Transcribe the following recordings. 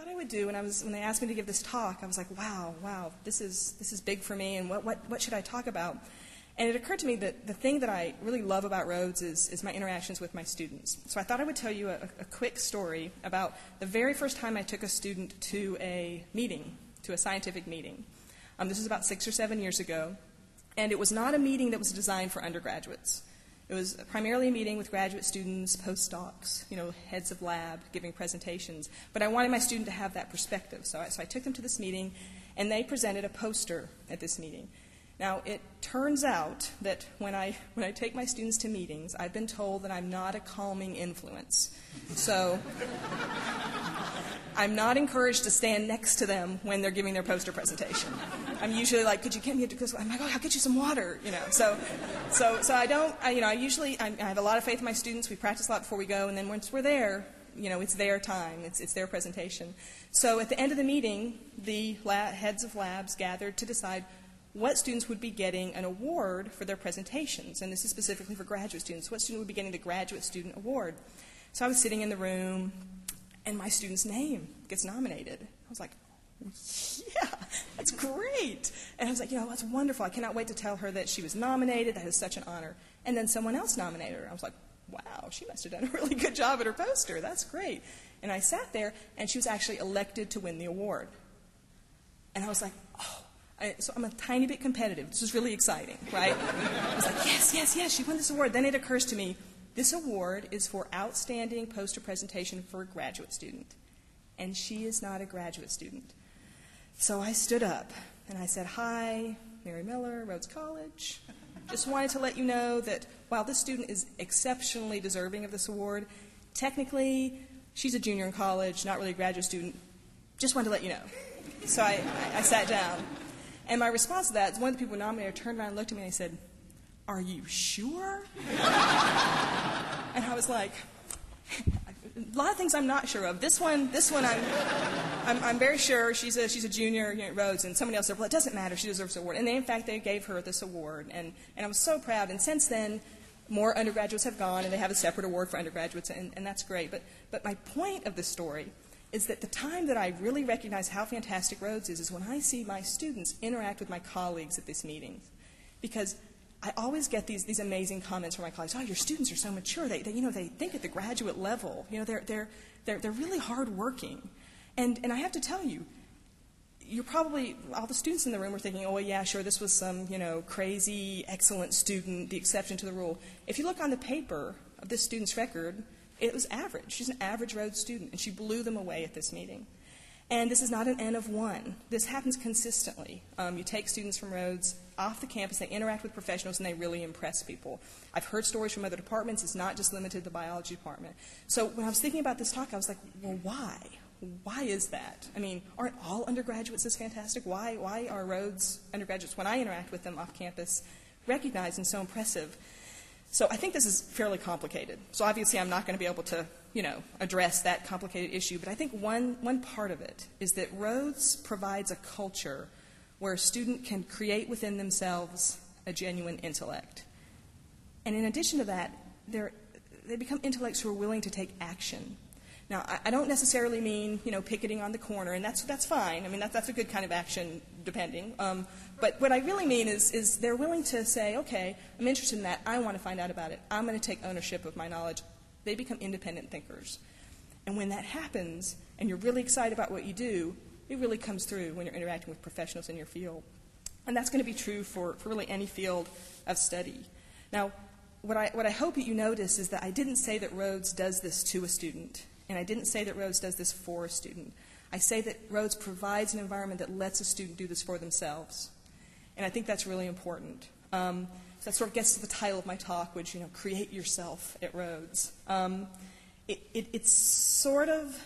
thought I would do when they asked me to give this talk, I was like, wow, this is big for me, and what should I talk about? And it occurred to me that the thing that I really love about Rhodes is my interactions with my students. So I thought I would tell you a quick story about the very first time I took a student to a meeting, to a scientific meeting. This was about 6 or 7 years ago, and it was not a meeting that was designed for undergraduates. It was primarily a meeting with graduate students, postdocs, heads of lab, giving presentations. But I wanted my student to have that perspective. So I took them to this meeting, and they presented a poster at this meeting. Now, it turns out that when I take my students to meetings, I've been told that I'm not a calming influence. So I'm not encouraged to stand next to them when they're giving their poster presentation. I'm usually like, could you get me I'm like, I'll get you some water, So I don't, I have a lot of faith in my students. We practice a lot before we go, and then once we're there, it's their time. It's their presentation. So at the end of the meeting, the heads of labs gathered to decide what students would be getting an award for their presentations. And this is specifically for graduate students. What student would be getting the graduate student award? So I was sitting in the room, and my student's name gets nominated. I was like, yeah, that's great. And I was like, that's wonderful. I cannot wait to tell her that she was nominated. That is such an honor. And then someone else nominated her. I was like, wow, she must have done a really good job at her poster. That's great. And I sat there, and she was actually elected to win the award. And I was like, oh. So I'm a tiny bit competitive. This is really exciting, right? I was like, yes, she won this award. Then it occurs to me, this award is for outstanding poster presentation for a graduate student. And she is not a graduate student. So I stood up, and I said, hi, Mary Miller, Rhodes College. Just wanted to let you know that while this student is exceptionally deserving of this award, technically, she's a junior in college, not really a graduate student. Just wanted to let you know. So I sat down. And my response to that is one of the people nominated turned around and looked at me and they said, are you sure? And I was like, a lot of things I'm not sure of. This one I'm very sure. She's a junior at Rhodes, and somebody else said, well, it doesn't matter. She deserves an award. And in fact, they gave her this award. And I was so proud. And since then, more undergraduates have gone, and they have a separate award for undergraduates, and that's great. But my point of this story is that the time that I really recognize how fantastic Rhodes is when I see my students interact with my colleagues at these meetings. Because I always get these amazing comments from my colleagues. Oh, your students are so mature. They think at the graduate level. They're really hardworking. And I have to tell you, you're probably, all the students in the room are thinking, oh, well, yeah, sure, this was some, crazy, excellent student, the exception to the rule. If you look on the paper of this student's record, it was average. She's an average Rhodes student, and she blew them away at this meeting. And this is not an N of one. This happens consistently. You take students from Rhodes off the campus, they interact with professionals, and they really impress people. I've heard stories from other departments. It's not just limited to the biology department. So when I was thinking about this talk, I was like, well, why? Why is that? I mean, aren't all undergraduates this fantastic? Why are Rhodes undergraduates, when I interact with them off campus, recognized and so impressive? So I think this is fairly complicated. So obviously I'm not going to be able to, address that complicated issue. But I think one part of it is that Rhodes provides a culture where a student can create within themselves a genuine intellect. And in addition to that, they become intellects who are willing to take action. Now, I don't necessarily mean, picketing on the corner, and that's fine. I mean, that's a good kind of action, depending. But what I really mean is they're willing to say, okay, I'm interested in that. I want to find out about it. I'm going to take ownership of my knowledge. They become independent thinkers. And when that happens, and you're really excited about what you do, it really comes through when you're interacting with professionals in your field. And that's going to be true for really any field of study. Now, what I hope that you notice is that I didn't say that Rhodes does this to a student. And I didn't say that Rhodes does this for a student. I say that Rhodes provides an environment that lets a student do this for themselves. And I think that's really important. So that sort of gets to the title of my talk, which, create yourself at Rhodes. It's sort of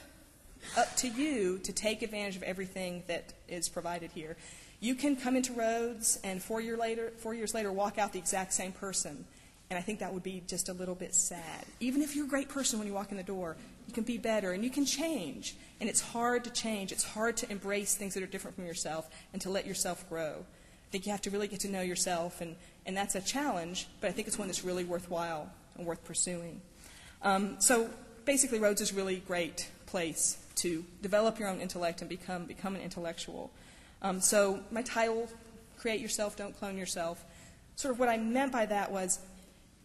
up to you to take advantage of everything that is provided here. You can come into Rhodes and 4 years later walk out the exact same person. And I think that would be just a little bit sad. Even if you're a great person when you walk in the door, you can be better and you can change. And it's hard to change. It's hard to embrace things that are different from yourself and to let yourself grow. I think you have to really get to know yourself, and that's a challenge, but I think it's one that's really worthwhile and worth pursuing. So basically, Rhodes is a really great place to develop your own intellect and become an intellectual. So my title, Create Yourself, Don't Clone Yourself, sort of what I meant by that was,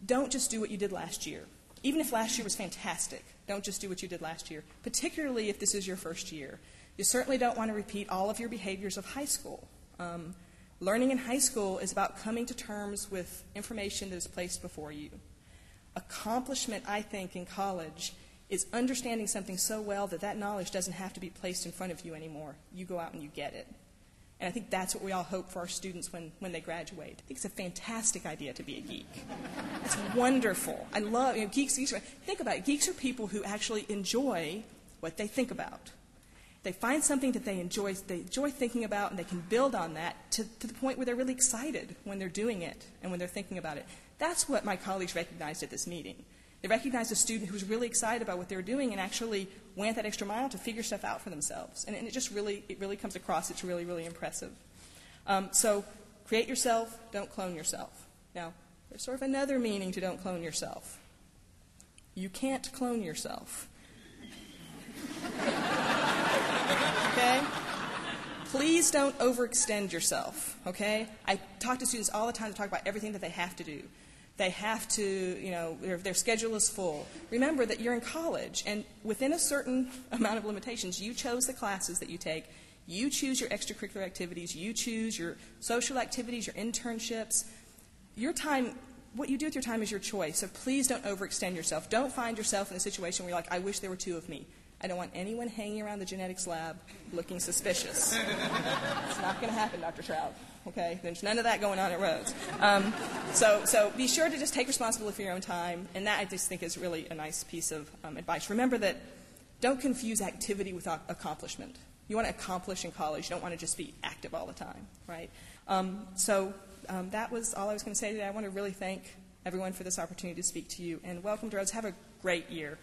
don't just do what you did last year. Even if last year was fantastic, don't just do what you did last year, particularly if this is your first year. You certainly don't want to repeat all of your behaviors of high school. Learning in high school is about coming to terms with information that is placed before you. Accomplishment, I think, in college is understanding something so well that that knowledge doesn't have to be placed in front of you anymore. You go out and you get it. And I think that's what we all hope for our students when they graduate. I think it's a fantastic idea to be a geek. It's wonderful. I love, geeks. Think about it. Geeks are people who actually enjoy what they think about. They find something that they enjoy thinking about, and they can build on that to the point where they're really excited when they're doing it and when they're thinking about it. That's what my colleagues recognized at this meeting. They recognized a student who was really excited about what they were doing and actually went that extra mile to figure stuff out for themselves. And it really comes across. It's really, really impressive. So create yourself, don't clone yourself. Now, there's sort of another meaning to don't clone yourself. You can't clone yourself. Okay? Please don't overextend yourself, okay? I talk to students all the time to talk about everything that they have to do. They have to, their schedule is full. Remember that you're in college, and within a certain amount of limitations, you chose the classes that you take. You choose your extracurricular activities. You choose your social activities, your internships. Your time, what you do with your time is your choice, so please don't overextend yourself. Don't find yourself in a situation where you're like, I wish there were two of me. I don't want anyone hanging around the genetics lab looking suspicious. It's not going to happen, Dr. Trout. Okay? There's none of that going on at Rhodes. So be sure to just take responsibility for your own time, and that I just think is really a nice piece of advice. Remember that don't confuse activity with accomplishment. You want to accomplish in college. You don't want to just be active all the time, right? That was all I was going to say today. I want to really thank everyone for this opportunity to speak to you, and welcome to Rhodes. Have a great year.